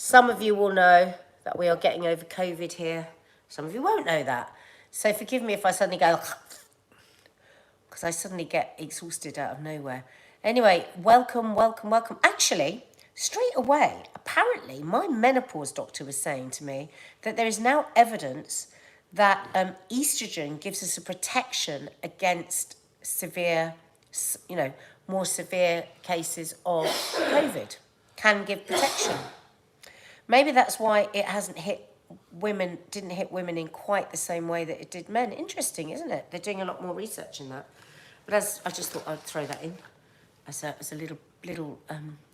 Some of you will know that we are getting over COVID here. Some of you won't know that. So forgive me if I suddenly go, because I suddenly get exhausted out of nowhere. Anyway, welcome, welcome, welcome. Actually, straight away, apparently my menopause doctor was saying to me that there is now evidence that estrogen gives us a protection against severe, more severe cases of COVID. Can give protection. Maybe that's why it hasn't didn't hit women in quite the same way that it did men. Interesting, isn't it? They're doing a lot more research in that. But I just thought I'd throw that in as a little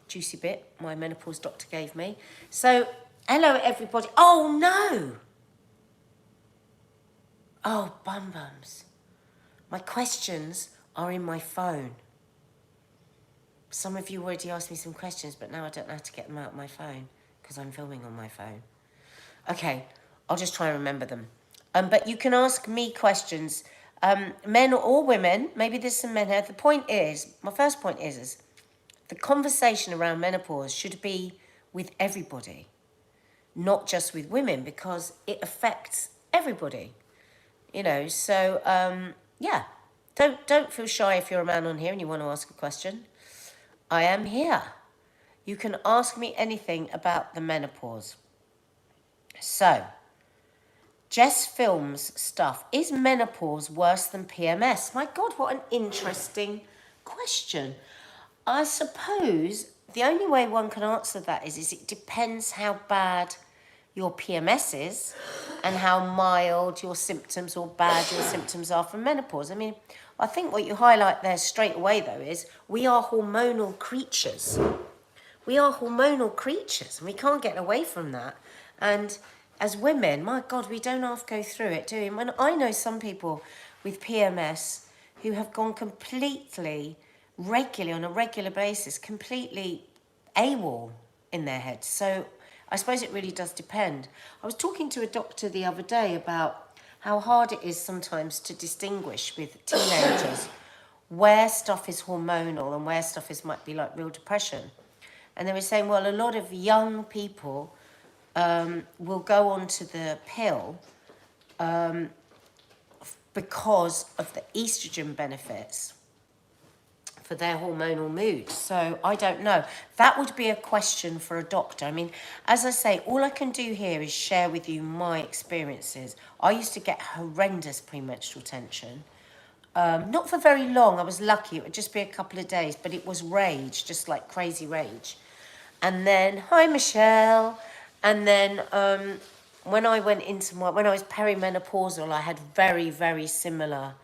juicy bit my menopause doctor gave me. So, hello everybody. Oh no! Oh, bum bums. My questions are in my phone. Some of you already asked me some questions, but now I don't know how to get them out of my phone because I'm filming on my phone. Okay, I'll just try and remember them. But you can ask me questions, men or women. Maybe there's some men here. The point is, my first point is the conversation around menopause should be with everybody, not just with women, because it affects everybody. So yeah, don't feel shy if you're a man on here and you want to ask a question. I am here. You can ask me anything about the menopause. So, Jess Films stuff. Is menopause worse than PMS? My God, what an interesting question. I suppose the only way one can answer that is it depends how bad your PMS is and how mild your symptoms or bad your symptoms are from menopause. I mean, I think what you highlight there straight away, though, is we are hormonal creatures. We are hormonal creatures, and we can't get away from that. And as women, my God, we don't have to go through it, do we? When I know some people with PMS who have gone completely, regularly, on a regular basis, completely AWOL in their heads. So I suppose it really does depend. I was talking to a doctor the other day about how hard it is sometimes to distinguish with teenagers where stuff is hormonal and where stuff might be like real depression. And they were saying, well, a lot of young people will go onto the pill because of the estrogen benefits for their hormonal mood. So I don't know. That would be a question for a doctor. I mean, as I say, all I can do here is share with you my experiences. I used to get horrendous premenstrual tension. Not for very long. I was lucky. It would just be a couple of days, but it was rage, just like crazy rage. And then, hi, Michelle. And then when I went into when I was perimenopausal, I had very, very similar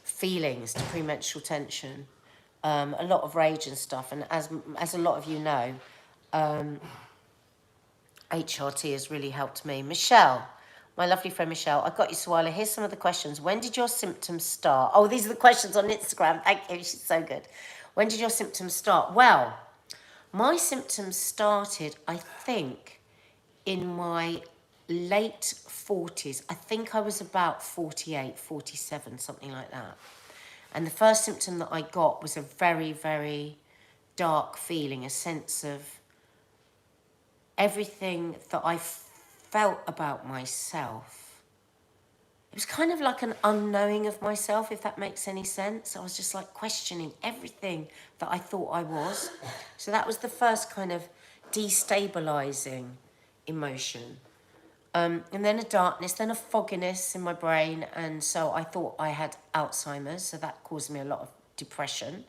feelings to premenstrual tension. A lot of rage and stuff. And as a lot of you know, HRT has really helped me. Michelle, my lovely friend Michelle, I got you, Sawalha. Here's some of the questions. When did your symptoms start? Oh, these are the questions on Instagram. Thank you. She's so good. When did your symptoms start? Well, my symptoms started, I think, in my late 40s. I think I was about 48, 47, something like that. And the first symptom that I got was a very, very dark feeling, a sense of everything that I felt about myself. It was kind of like an unknowing of myself, if that makes any sense. I was just like questioning everything that I thought I was. So that was the first kind of destabilizing emotion. And then a darkness, then a fogginess in my brain. And so I thought I had Alzheimer's. So that caused me a lot of depression.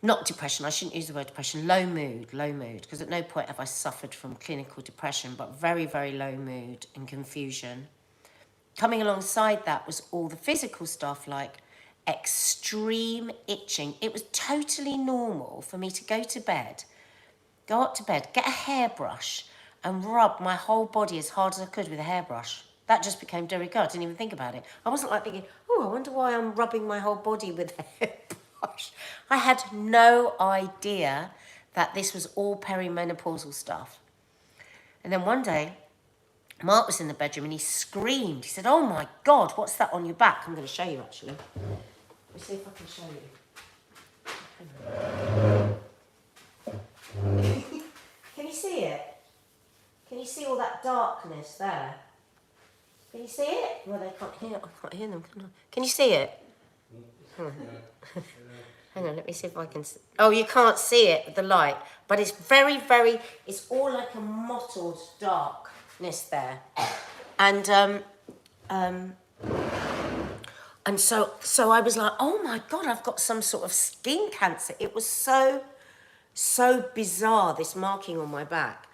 Not depression, I shouldn't use the word depression. Low mood. Because at no point have I suffered from clinical depression, but very, very low mood and confusion. Coming alongside that was all the physical stuff like extreme itching. It was totally normal for me to go up to bed, get a hairbrush and rub my whole body as hard as I could with a hairbrush. That just became de rigueur. I didn't even think about it. I wasn't like thinking, oh, I wonder why I'm rubbing my whole body with a hairbrush. I had no idea that this was all perimenopausal stuff. And then one day, Mark was in the bedroom and he screamed. He said, oh my God, what's that on your back? I'm going to show you actually. Let me see if I can show you. Can you see it? Can you see all that darkness there? Can you see it? Well, they can't hear. I can't hear them, can I? Can you see it? Hang on. Hang on, let me see if I can see. Oh, you can't see it with the light, but it's very, very, it's all like a mottled darkness there. And so I was like, oh my God, I've got some sort of skin cancer. It was so bizarre, this marking on my back.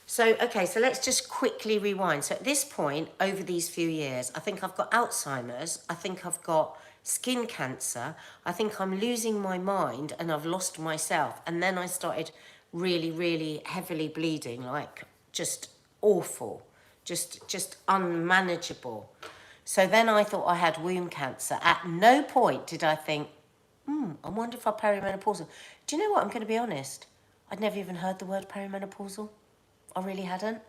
So, okay, so let's just quickly rewind. So at this point, over these few years, I think I've got Alzheimer's, I think I've got skin cancer, I think I'm losing my mind and I've lost myself. And then I started really, really heavily bleeding, like just awful, just unmanageable. So then I thought I had womb cancer. At no point did I think, I wonder if I'm perimenopausal. Do you know what? I'm going to be honest. I'd never even heard the word perimenopausal. I really hadn't.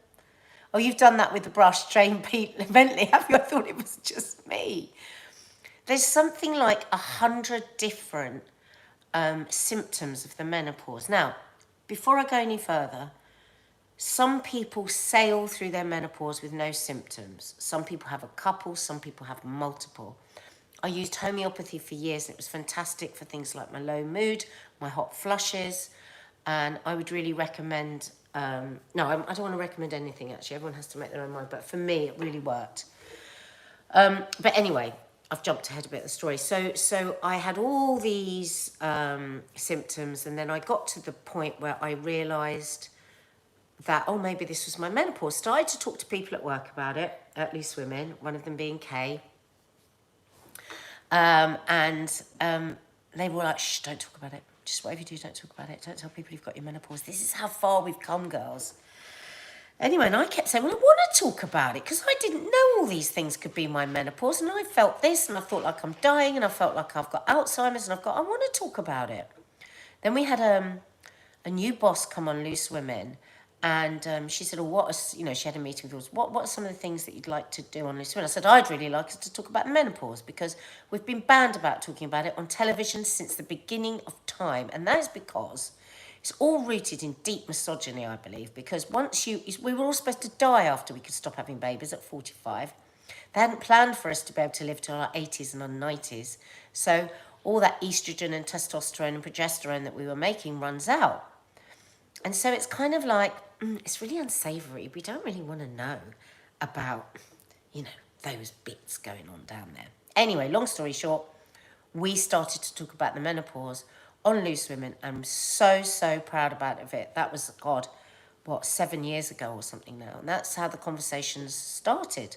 Oh, you've done that with the brush, trained Pete Bentley, have you? I thought it was just me. There's something like 100 different symptoms of the menopause. Now, before I go any further, some people sail through their menopause with no symptoms. Some people have a couple, some people have multiple. I used homeopathy for years and it was fantastic for things like my low mood, my hot flushes, and I would really recommend, I don't want to recommend anything actually, everyone has to make their own mind, but for me it really worked. But anyway, I've jumped ahead a bit of the story. So I had all these symptoms and then I got to the point where I realised that, oh, maybe this was my menopause. Started to talk to people at work about it, at least women, one of them being Kay. They were like, shh, don't talk about it. Just whatever you do, don't talk about it. Don't tell people you've got your menopause. This is how far we've come, girls. Anyway, and I kept saying, well, I want to talk about it because I didn't know all these things could be my menopause. And I felt this and I felt like I'm dying and I felt like I've got Alzheimer's and I want to talk about it. Then we had a new boss come on Loose Women. And she said, she had a meeting with us. What are some of the things that you'd like to do on Loose Women? I said, I'd really like us to talk about menopause because we've been banned about talking about it on television since the beginning of time. And that is because it's all rooted in deep misogyny, I believe, because we were all supposed to die after we could stop having babies at 45. They hadn't planned for us to be able to live till our 80s and our 90s. So all that estrogen and testosterone and progesterone that we were making runs out. And so it's kind of like, it's really unsavoury. We don't really want to know about, those bits going on down there. Anyway, long story short, we started to talk about the menopause on Loose Women. I'm so proud about it. That was, 7 years ago or something now. And that's how the conversations started.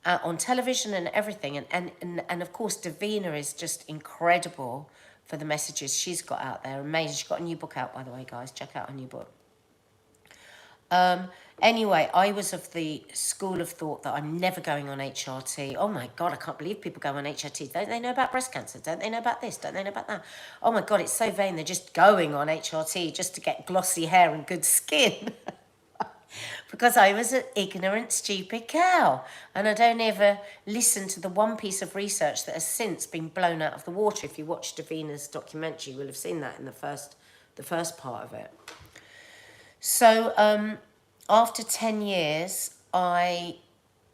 On television and everything. And of course, Davina is just incredible for the messages she's got out there. Amazing. She's got a new book out, by the way, guys. Check out her new book. Anyway, I was of the school of thought that I'm never going on HRT. Oh my God, I can't believe people go on HRT. Don't they know about breast cancer? Don't they know about this? Don't they know about that? Oh my God, it's so vain. They're just going on HRT just to get glossy hair and good skin. Because I was an ignorant, stupid cow. And I don't ever listen to the one piece of research that has since been blown out of the water. If you watch Davina's documentary, you will have seen that in the first part of it. So after 10 years, I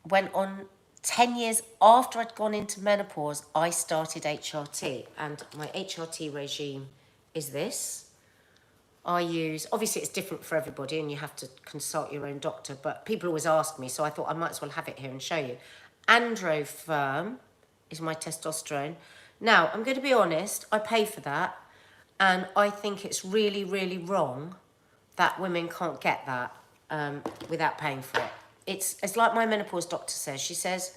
went on 10 years after I'd gone into menopause, I started HRT. And my HRT regime is this. Obviously it's different for everybody and you have to consult your own doctor, but people always ask me, so I thought I might as well have it here and show you. Androfirm is my testosterone. Now, I'm going to be honest, I pay for that, and I think it's really, really wrong that women can't get that without paying for it. It's like my menopause doctor says. She says,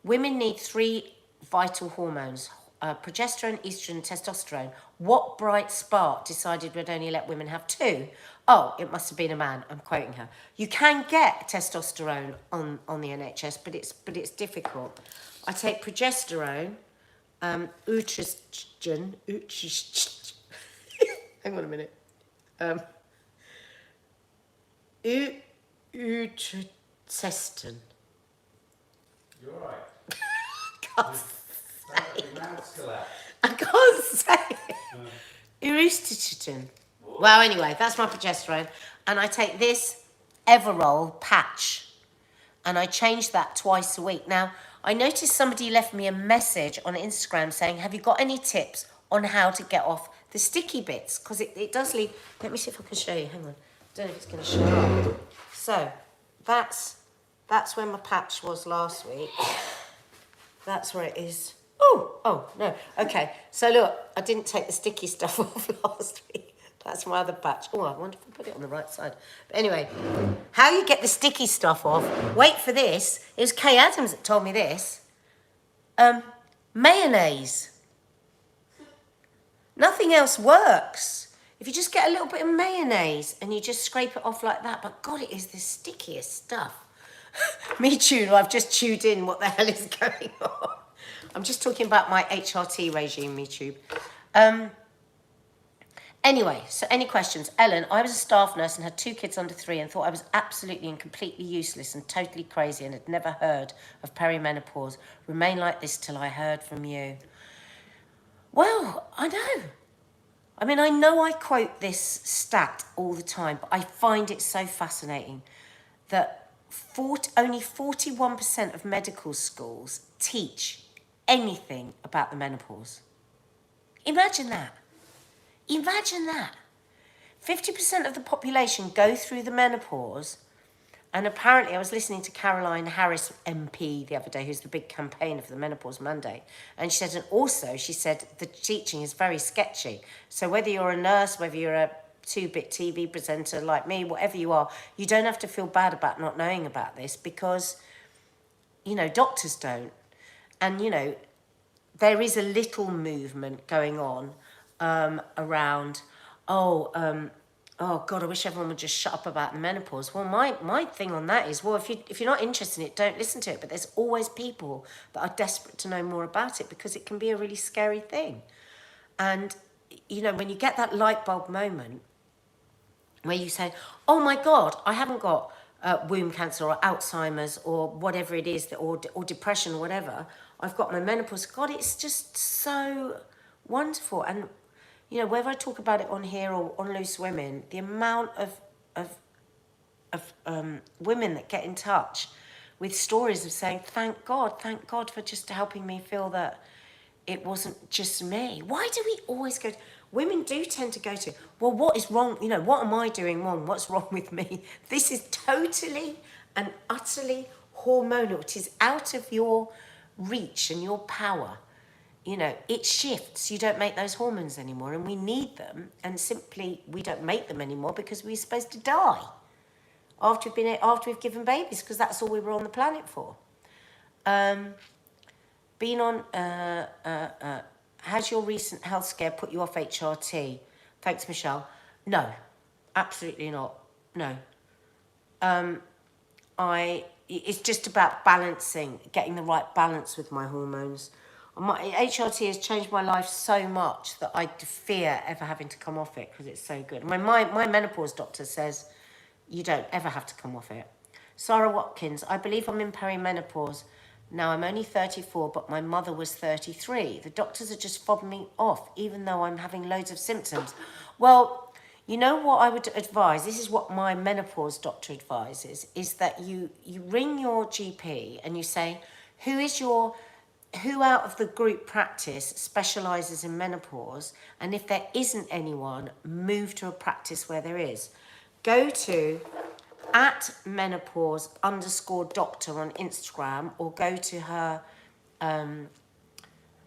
women need 3 vital hormones, progesterone, estrogen, testosterone. What bright spark decided we'd only let women have 2? Oh, it must have been a man. I'm quoting her. You can get testosterone on the NHS, but it's difficult. I take progesterone, estrogen, hang on a minute. Utraceston. You're right. I can't say it. Well, anyway, that's my progesterone. And I take this Everol patch. And I changed that twice a week. Now, I noticed somebody left me a message on Instagram saying, have you got any tips on how to get off the sticky bits? Because it does leave... Let me see if I can show you. Hang on. I don't know if it's going to show up. So, that's where my patch was last week. That's where it is. Oh, no. Okay, so look, I didn't take the sticky stuff off last week. That's my other patch. Oh, I wonder if I put it on the right side. But anyway, how you get the sticky stuff off, wait for this. It was Kay Adams that told me this. Mayonnaise. Nothing else works. If you just get a little bit of mayonnaise and you just scrape it off like that, but God, it is the stickiest stuff. Me too, I've just chewed in what the hell is going on. I'm just talking about my HRT regime, MeTube. Anyway, so any questions? Ellen, I was a staff nurse and had 2 kids under 3 and thought I was absolutely and completely useless and totally crazy and had never heard of perimenopause. Remain like this till I heard from you. Well, I know. I mean, I know I quote this stat all the time, but I find it so fascinating that only 41% of medical schools teach anything about the menopause. Imagine that. Imagine that. 50% of the population go through the menopause, and apparently I was listening to Caroline Harris MP the other day, who's the big campaigner for the menopause mandate, and she said the teaching is very sketchy. So whether you're a nurse, whether you're a 2-bit TV presenter like me, whatever you are, you don't have to feel bad about not knowing about this because, doctors don't. And, there is a little movement going on around, oh God, I wish everyone would just shut up about the menopause. Well, my thing on that is, well, if you're not interested in it, don't listen to it. But there's always people that are desperate to know more about it because it can be a really scary thing. And, when you get that light bulb moment where you say, oh my God, I haven't got womb cancer or Alzheimer's or whatever it is, or depression or whatever, I've got my menopause. God, it's just so wonderful. And whether I talk about it on here or on Loose Women, the amount of women that get in touch with stories of saying, thank God for just helping me feel that it wasn't just me. Why do we always go to... Women do tend to go to, well, what is wrong? What am I doing wrong? What's wrong with me? This is totally and utterly hormonal. It is out of your reach and your power. It shifts. You don't make those hormones anymore, and we need them. And simply, we don't make them anymore because we're supposed to die after we've given babies, because that's all we were on the planet for. Has your recent health scare put you off HRT? Thanks, Michelle. No, absolutely not. No. It's just about getting the right balance with my hormones. My HRT has changed my life so much that I fear ever having to come off it because it's so good. My menopause doctor says you don't ever have to come off it. Sarah Watkins, I believe I'm in perimenopause. Now I'm only 34, but my mother was 33. The doctors are just fobbing me off, even though I'm having loads of symptoms. Well, you know what I would advise? This is what my menopause doctor advises, is that you ring your GP and you say, who out of the group practice specialises in menopause? And if there isn't anyone, move to a practice where there is. Go to @menopause_doctor on Instagram, or go to her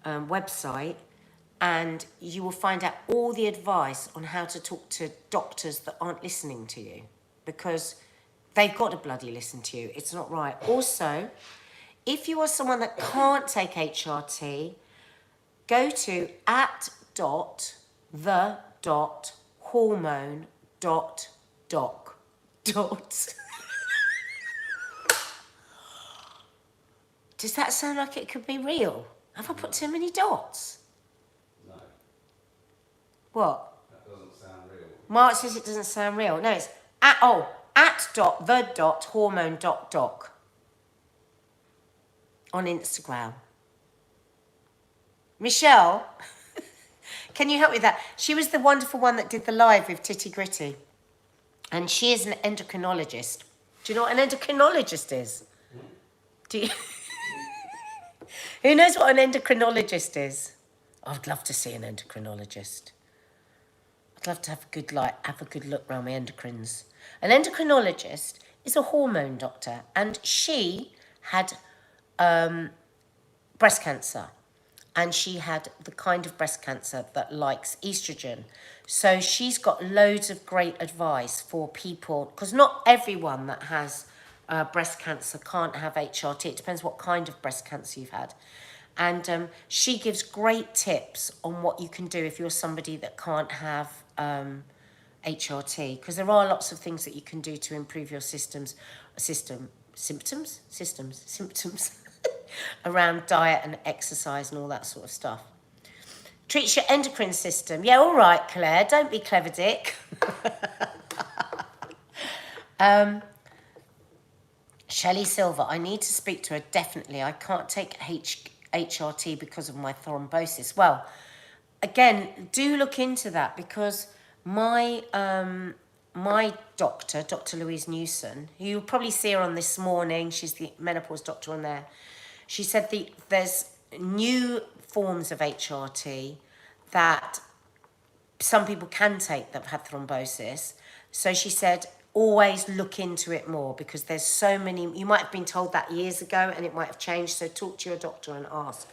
website, and you will find out all the advice on how to talk to doctors that aren't listening to you, because they've got to bloody listen to you. It's not right. Also, if you are someone that can't take HRT, go to @the.hormone.doc. Does that sound like it could be real? Have I put too many dots? No. What? That doesn't sound real. Mark says it doesn't sound real. No, it's @the.hormone.doc on Instagram. Michelle, can you help with that? She was the wonderful one that did the live with Titty Gritty. and she is an endocrinologist. Do you know what an endocrinologist is? Do you? Who knows what an endocrinologist is? I'd love to see an endocrinologist. I'd love to have a good look around my endocrines. An endocrinologist is a hormone doctor, and she had breast cancer. And she had the kind of breast cancer that likes estrogen. So she's got loads of great advice for people, because not everyone that has breast cancer can't have HRT. It depends what kind of breast cancer you've had. And she gives great tips on what you can do if you're somebody that can't have HRT, because there are lots of things that you can do to improve your symptoms around diet and exercise and all that sort of stuff. Treats your endocrine system. Yeah, all right, Claire. Don't be clever, Dick. Shelley Silver. I need to speak to her, definitely. I can't take HRT because of my thrombosis. Well, again, do look into that, because my doctor, Dr. Louise Newson, who you'll probably see her on This Morning, she's the menopause doctor on there. She said there's new forms of HRT that some people can take that have had thrombosis. So she said, always look into it more, because there's so many. You might have been told that years ago and it might have changed. So talk to your doctor and ask,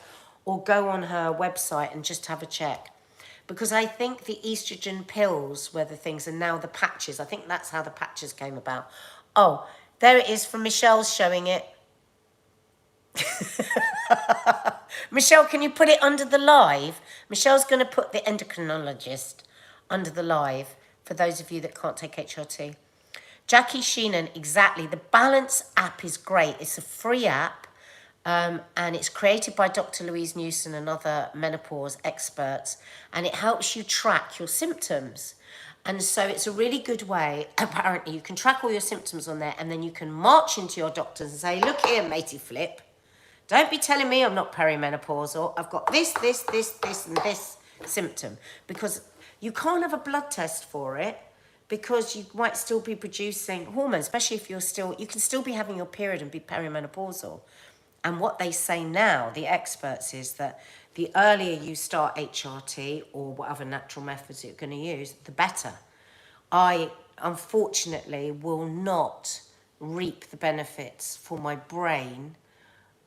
or go on her website and just have a check. Because I think the estrogen pills were the things, and now the patches. I think that's how the patches came about. Oh, there it is from Michelle's showing it. Michelle, can you put it under the live? Michelle's going to put the endocrinologist under the live for those of you that can't take HRT. Jackie Sheenan, exactly. The Balance app is great. It's a free app, and it's created by Dr. Louise Newson and other menopause experts, and it helps you track your symptoms. And so it's a really good way. Apparently, you can track all your symptoms on there, and then you can march into your doctors and say, look here, matey flip. Don't be telling me I'm not perimenopausal. I've got this, and this symptom. Because you can't have a blood test for it, because you might still be producing hormones, especially if you can still be having your period and be perimenopausal. And what they say now, the experts, is that the earlier you start HRT or whatever natural methods you're going to use, the better. I, unfortunately, will not reap the benefits for my brain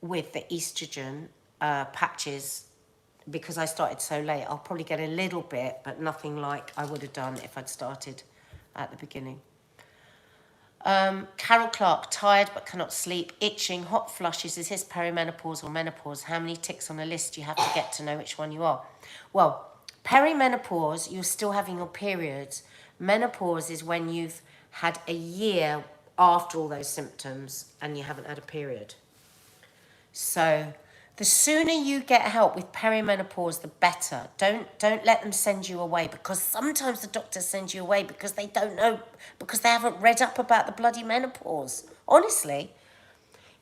with the estrogen patches, because I started so late. I'll probably get a little bit, but nothing like I would have done if I'd started at the beginning. Carol Clark, tired but cannot sleep, itching, hot flushes. Is this perimenopause or menopause? How many ticks on a list do you have to get to know which one you are? Well, perimenopause, you're still having your periods. Menopause is when you've had a year after all those symptoms and you haven't had a period. So the sooner you get help with perimenopause, the better. Don't let them send you away, because sometimes the doctors send you away because they don't know, because they haven't read up about the bloody menopause. Honestly,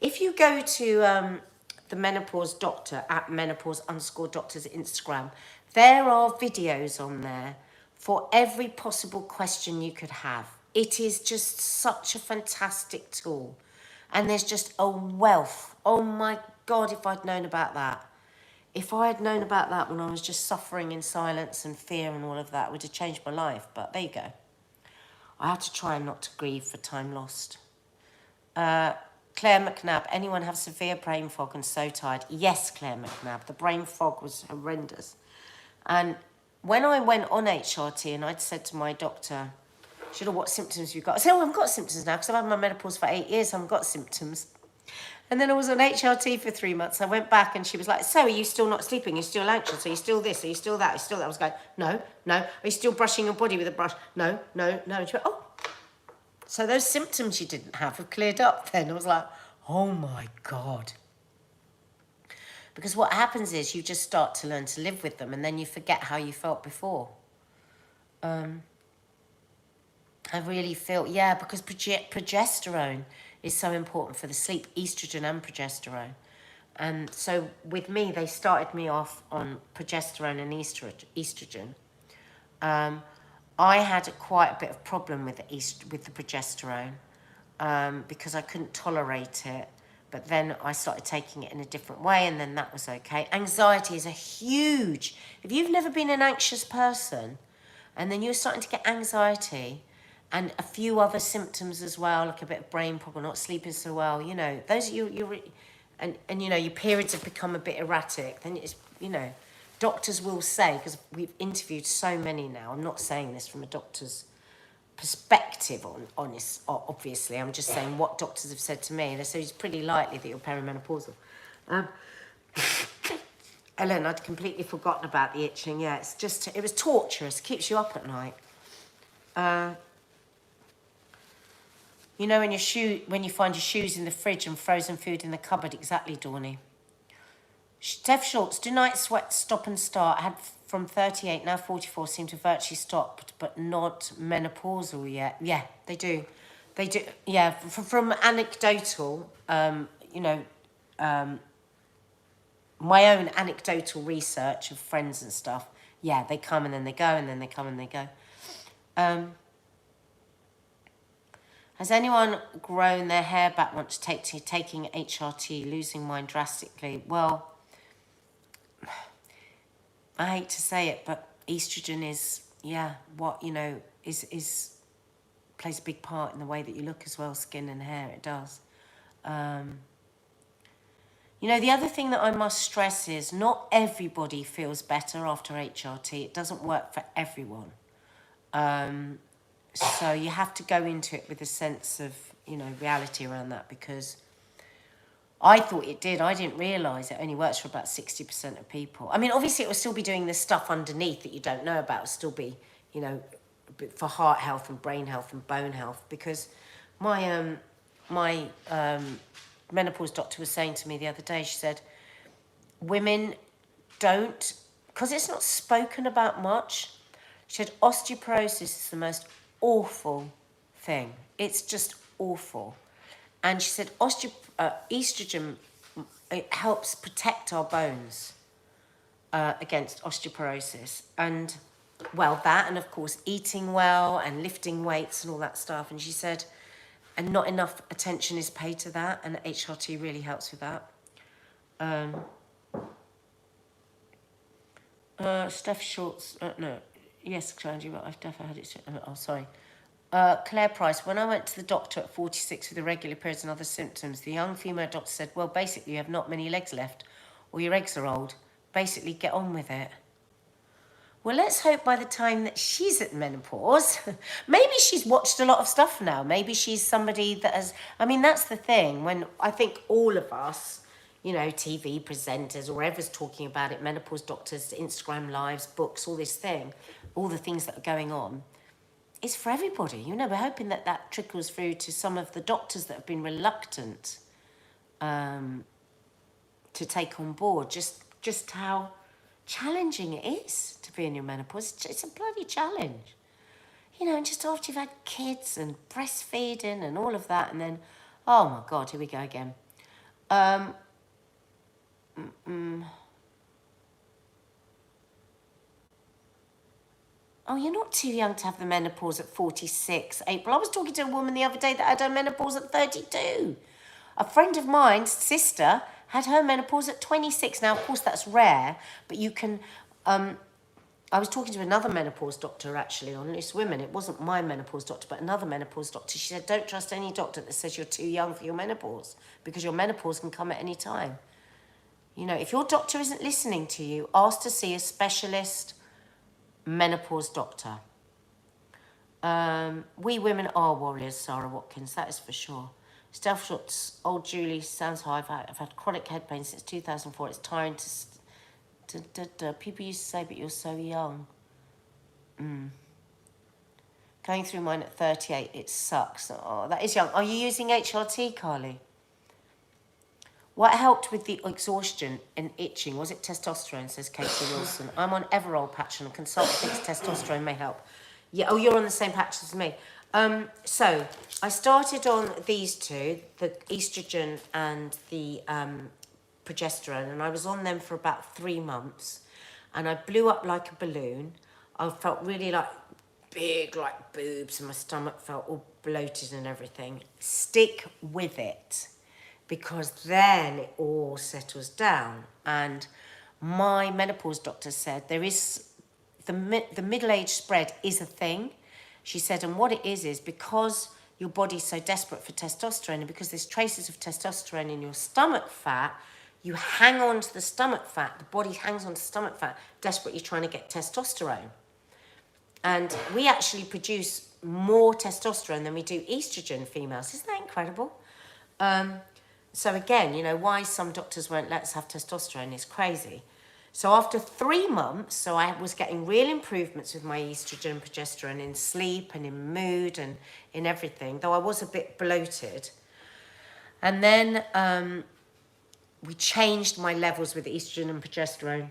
if you go to the menopause doctor at menopause_doctor's Instagram, there are videos on there for every possible question you could have. It is just such a fantastic tool. And there's just a wealth. Oh my God, if I'd known about that. If I had known about that when I was just suffering in silence and fear and all of that, it would have changed my life. But there you go. I had to try not to grieve for time lost. Claire McNabb, anyone have severe brain fog and so tired? Yes, Claire McNabb. The brain fog was horrendous. And when I went on HRT and I'd said to my doctor, she said, what symptoms you got? I said, I've got symptoms now because I've had my menopause for 8 years. I've got symptoms. And then I was on HRT for 3 months. I went back and she was like, so are you still not sleeping? Are you still anxious? Are you still this? Are you still that? Are you still that? I was going, no. Are you still brushing your body with a brush? No. And she went, oh. So those symptoms you didn't have cleared up then. I was like, oh my God. Because what happens is you just start to learn to live with them, and then you forget how you felt before. I really feel, yeah, because progesterone is so important for the sleep, estrogen and progesterone. And so with me, they started me off on progesterone and estrogen. I had quite a bit of problem with the progesterone because I couldn't tolerate it. But then I started taking it in a different way, and then that was okay. Anxiety is a huge... If you've never been an anxious person, and then you're starting to get anxiety, and a few other symptoms as well, like a bit of brain problem, not sleeping so well, you know, those and you know, your periods have become a bit erratic, then it's, you know, doctors will say, because we've interviewed so many now, I'm not saying this from a doctor's perspective on this, obviously, I'm just saying what doctors have said to me. They say it's pretty likely that you're perimenopausal. Ellen, I'd completely forgotten about the itching. Yeah, it's just, it was torturous, keeps you up at night. You know, when you find your shoes in the fridge and frozen food in the cupboard, exactly, Dawny. Steph Schultz, do night sweats stop and start? Had from 38, now 44, seem to virtually stopped, but not menopausal yet. Yeah, they do. They do, yeah, from anecdotal, you know, my own anecdotal research of friends and stuff, yeah, they come and then they go, and then they come and they go. Has anyone grown their hair back once taking HRT, losing mine drastically? Well, I hate to say it, but estrogen is, yeah, what, you know, is plays a big part in the way that you look as well, skin and hair, it does. You know, the other thing that I must stress is not everybody feels better after HRT. It doesn't work for everyone. So you have to go into it with a sense of, you know, reality around that, because I thought it did. I didn't realise it only works for about 60% of people. I mean, obviously it will still be doing this stuff underneath that you don't know about. It'll still be, you know, for heart health and brain health and bone health, because my menopause doctor was saying to me the other day, she said, women don't, because it's not spoken about much, she said osteoporosis is the most awful thing. It's just awful. And she said estrogen, it helps protect our bones against osteoporosis. And, well, that, and of course eating well and lifting weights and all that stuff. And she said, and not enough attention is paid to that, and HRT really helps with that. Steph Schultz, no, yes, Angie, but I've definitely had it. Oh, sorry. Claire Price, when I went to the doctor at 46 with irregular periods and other symptoms, the young female doctor said, well, basically, you have not many legs left, or your eggs are old. Basically, get on with it. Well, let's hope by the time that she's at menopause, maybe she's watched a lot of stuff now. Maybe she's somebody that has, I mean, that's the thing. When I think all of us, you know, TV presenters or whoever's talking about it, menopause doctors, Instagram lives, books, all this thing, all the things that are going on, it's for everybody. You know, we're hoping that that trickles through to some of the doctors that have been reluctant to take on board just how challenging it is to be in your menopause. It's a bloody challenge. You know, and just after you've had kids and breastfeeding and all of that, and then, oh my God, here we go again. Oh, you're not too young to have the menopause at 46, April. I was talking to a woman the other day that had her menopause at 32. A friend of mine's sister had her menopause at 26. Now, of course, that's rare, but you can... I was talking to another menopause doctor, actually, on Loose Women. It wasn't my menopause doctor, but another menopause doctor. She said, don't trust any doctor that says you're too young for your menopause, because your menopause can come at any time. You know, if your doctor isn't listening to you, ask to see a specialist menopause doctor. We women are warriors, Sarah Watkins, that is for sure. Steph Schultz, old Julie, sounds high. I've had chronic head pain since 2004. It's tiring to people used to say, but you're so young. Going through mine at 38, it sucks. Oh, that is young. Are you using HRT, Carly? What helped with the exhaustion and itching? Was it testosterone, says Katie Wilson. I'm on Everol patch and a consultant thinks testosterone may help. Yeah, oh, you're on the same patch as me. So I started on these two, the estrogen and the progesterone, and I was on them for about 3 months, and I blew up like a balloon. I felt really like big like boobs and my stomach felt all bloated and everything. Stick with it, because then it all settles down. And my menopause doctor said there is the middle age spread is a thing. She said, and what it is because your body's so desperate for testosterone, and because there's traces of testosterone in your stomach fat, you hang on to the stomach fat. The body hangs on to stomach fat, desperately trying to get testosterone. And we actually produce more testosterone than we do estrogen, females. Isn't that incredible? So again, you know, why some doctors won't let us have testosterone is crazy. So after 3 months, so I was getting real improvements with my estrogen and progesterone in sleep and in mood and in everything, though I was a bit bloated. And then we changed my levels with estrogen and progesterone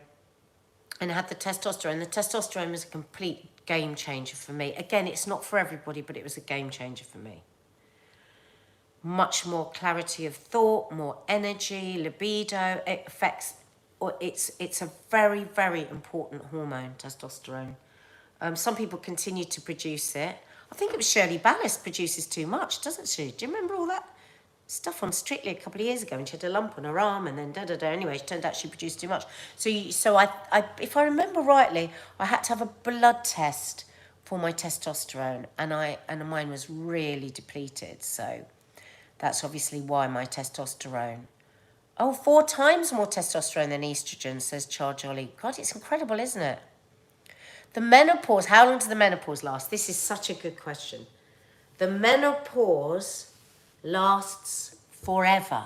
and had the testosterone. The testosterone was a complete game changer for me. Again, it's not for everybody, but it was a game changer for me. Much more clarity of thought, more energy, libido. It affects, or it's a very, very important hormone, testosterone. Some people continue to produce it. I think it was Shirley Ballas produces too much, doesn't she? Do you remember all that stuff on Strictly a couple of years ago? And she had a lump on her arm and then da-da-da. Anyway, it turned out she produced too much. So I, if I remember rightly, I had to have a blood test for my testosterone, and mine was really depleted. So that's obviously why my testosterone. Oh, 4 times more testosterone than estrogen, says Charles Jolly. God, it's incredible, isn't it? The menopause, how long does the menopause last? This is such a good question. The menopause lasts forever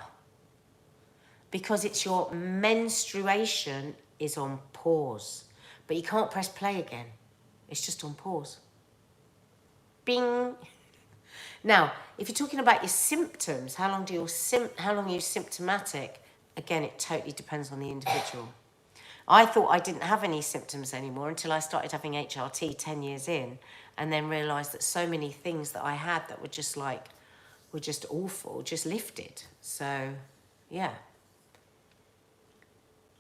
because it's your menstruation is on pause. But you can't press play again. It's just on pause. Bing. Now, if you're talking about your symptoms, how long are you symptomatic? Again, it totally depends on the individual. I thought I didn't have any symptoms anymore until I started having HRT 10 years in, and then realised that so many things that I had that were just awful, just lifted. So, yeah.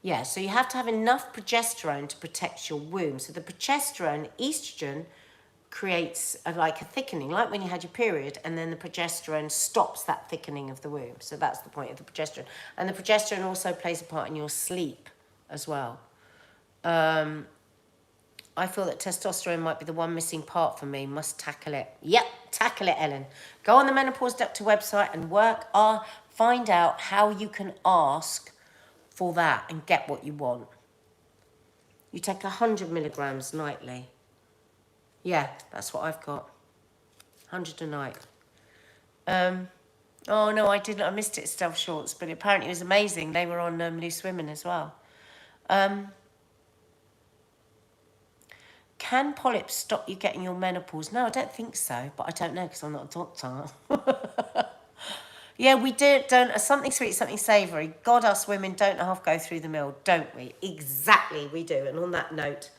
Yeah, so you have to have enough progesterone to protect your womb. So the progesterone, estrogen, creates like a thickening, like when you had your period, and then the progesterone stops that thickening of the womb. So that's the point of the progesterone. And the progesterone also plays a part in your sleep as well. I feel that testosterone might be the one missing part for me. Must tackle it. Yep, tackle it, Ellen. Go on the Menopause Doctor website and find out how you can ask for that and get what you want. You take 100 milligrams nightly. Yeah, that's what I've got. 100 a night. Oh, no, I didn't. I missed it, Stealth Shorts, but apparently it was amazing. They were on Loose Women as well. Can polyps stop you getting your menopause? No, I don't think so, but I don't know because I'm not a doctor. Yeah, we don't something sweet, something savoury. God, us women don't half go through the mill, don't we? Exactly, we do. And on that note,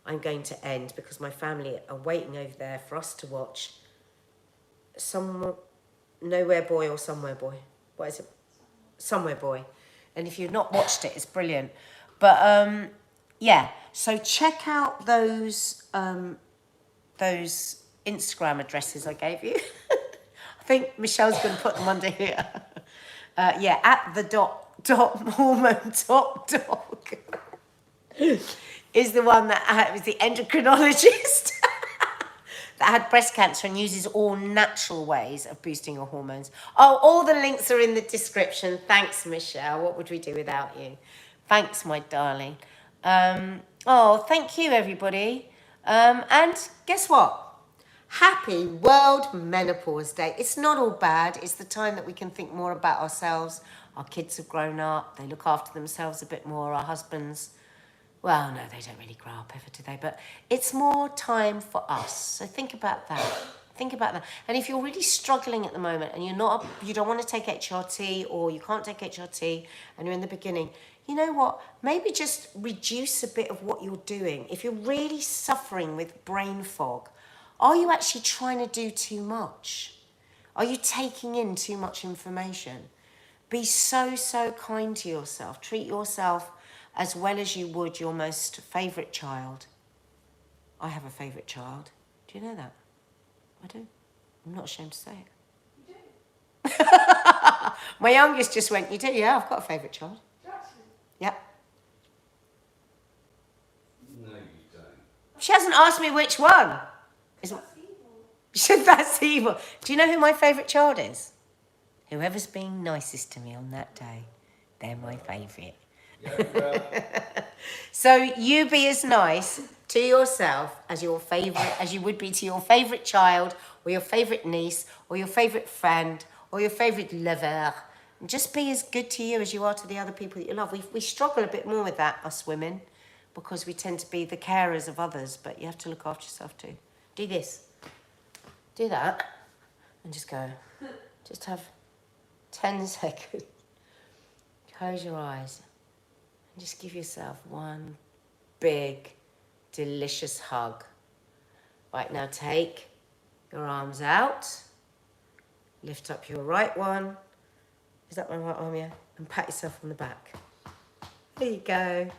I'm going to end because my family are waiting over there for us to watch Nowhere Boy or Somewhere Boy. What is it? Somewhere Boy. And if you've not watched it, it's brilliant. But yeah, so check out those Instagram addresses I gave you. I think Michelle's going to put them under here. Yeah, at the hormone top dog is the one that was the endocrinologist that had breast cancer and uses all natural ways of boosting your hormones. Oh, all the links are in the description. Thanks, Michelle. What would we do without you? Thanks, my darling. Oh, thank you, everybody. And guess what? Happy World Menopause Day. It's not all bad. It's the time that we can think more about ourselves. Our kids have grown up. They look after themselves a bit more. Our husbands, well, no, they don't really grow up ever, do they? But it's more time for us. So think about that. Think about that. And if you're really struggling at the moment and you don't want to take HRT or you can't take HRT and you're in the beginning, you know what? Maybe just reduce a bit of what you're doing. If you're really suffering with brain fog, are you actually trying to do too much? Are you taking in too much information? Be so, so kind to yourself. Treat yourself as well as you would your most favourite child. I have a favourite child. Do Do you know that? I do. I'm not ashamed to say it. You do? My youngest just went, you do? Yeah, I've got a favourite child. Actually, Yeah. No, you don't. She hasn't asked me which one. Is that's evil. That's evil. Do you know who my favourite child is? Whoever's been nicest to me on that day, they're my favourite. Yeah, well, So you be as nice to yourself as your favourite, as you would be to your favourite child, or your favourite niece, or your favourite friend, or your favourite lover. And just be as good to you as you are to the other people that you love. We struggle a bit more with that, us women, because we tend to be the carers of others, but you have to look after yourself too. Do this. Do that. And just go. Just have 10 seconds. Close your eyes. And just give yourself one big, delicious hug. Right, now take your arms out. Lift up your right one. Is that my right arm, yeah? And pat yourself on the back. There you go.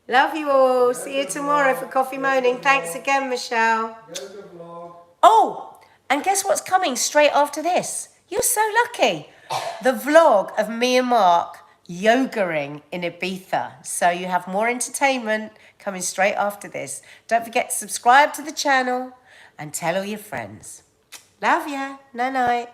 Love you all. See you tomorrow for Coffee Moaning. Thanks again, Michelle. go to the vlog. Oh, and guess what's coming straight after this? You're so lucky. The vlog of me and Mark yogaing in Ibiza. So you have more entertainment coming straight after this. Don't forget to subscribe to the channel and tell all your friends. Love ya. Night night.